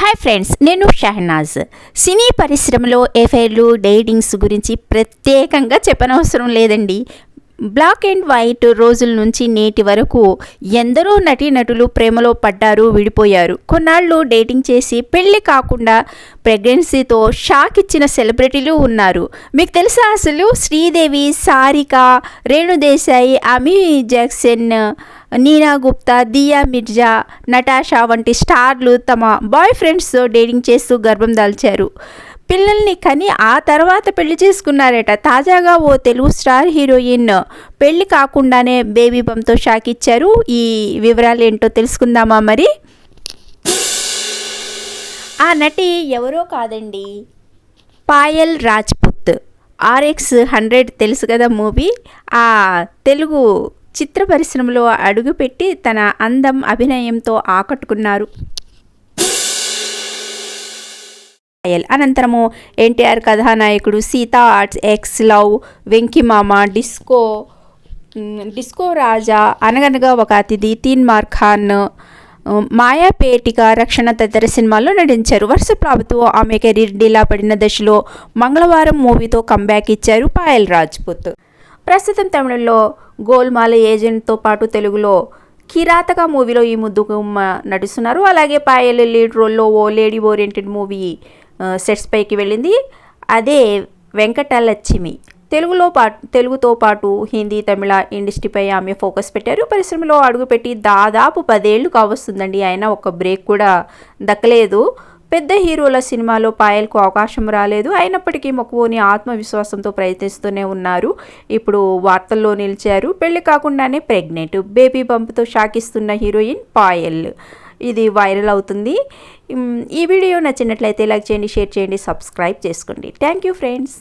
Hi friends, నేను షహనాజ్. సినీ పరిశ్రమలో ఎఫైర్లు, datings గురించి ప్రత్యేకంగా చెప్పనవసరం లేదండి. బ్లాక్ అండ్ వైట్ రోజుల నుంచి నేటి వరకు ఎందరో నటీనటులు ప్రేమలో పడ్డారు, విడిపోయారు. కొన్నాళ్ళు డేటింగ్ చేసి పెళ్లి కాకుండా ప్రెగ్నెన్సీతో షాక్ ఇచ్చిన సెలబ్రిటీలు ఉన్నారు. మీకు తెలుసా అసలు? శ్రీదేవి, సారిక, రేణుదేశాయి, అమీ జాక్సన్, నీనా గుప్తా, దియా మిర్జా, నటాషా వంటి స్టార్లు తమ బాయ్ ఫ్రెండ్స్తో డేటింగ్ చేస్తూ గర్భం దాల్చారు. పిల్లల్ని కని ఆ తర్వాత పెళ్లి చేసుకున్నారట. తాజాగా ఓ తెలుగు స్టార్ హీరోయిన్ పెళ్లి కాకుండానే బేబీ బంప్తో షాక్ ఇచ్చారు. ఈ వివరాలు ఏంటో తెలుసుకుందామా మరి? ఆ నటి ఎవరో కాదండి, పాయల్ రాజ్పుత్. RX-100 తెలుసు కదా మూవీ. ఆ తెలుగు చిత్ర పరిశ్రమలో అడుగుపెట్టి తన అందం, అభినయంతో ఆకట్టుకున్నారు. అనంతరము NTR Kathanayakudu, Seetha arts, ex love, Venky Mama, disco Raja, Anaganaga Oka అతిథి, తీన్ మార్ ఖాన్, మాయాపేటిక, రక్షణ తదితర సినిమాల్లో నటించారు. వరుస ప్రాభుతో ఆమె కెరీర్ డీలా పడిన దశలో మంగళవారం మూవీతో కంబ్యాక్ ఇచ్చారు పాయల్ రాజ్పుత్. ప్రస్తుతం తమిళంలో గోల్మాల ఏజెంట్తో పాటు తెలుగులో కిరాతక మూవీలో ఈ ముద్దుగుమ్మ నటిస్తున్నారు. అలాగే పాయల్ లీడ్ రోల్లో ఓ లేడీ ఓరియంటెడ్ మూవీ సెట్స్ పైకి వెళ్ళింది. అదే వెంకటలక్ష్మి. తెలుగుతో పాటు హిందీ, తమిళ ఇండస్ట్రీపై ఆమె ఫోకస్ పెట్టారు. పరిశ్రమలో అడుగుపెట్టి దాదాపు 10 ఏళ్ళు కావస్తుందండి. అయినా ఒక బ్రేక్ కూడా దక్కలేదు. పెద్ద హీరోల సినిమాలో పాయల్కు అవకాశం రాలేదు. అయినప్పటికీ మక్కువని ఆత్మవిశ్వాసంతో ప్రయత్నిస్తూనే ఉన్నారు. ఇప్పుడు వార్తల్లో నిలిచారు. పెళ్లి కాకుండానే ప్రెగ్నెంట్, బేబీ బంప్తో షాకిస్తున్న హీరోయిన్ పాయల్. ఇది వైరల్ అవుతుంది. ఈ వీడియో నచ్చినట్లయితే లైక్ చేయండి, షేర్ చేయండి, సబ్స్క్రైబ్ చేసుకోండి. Thank you friends.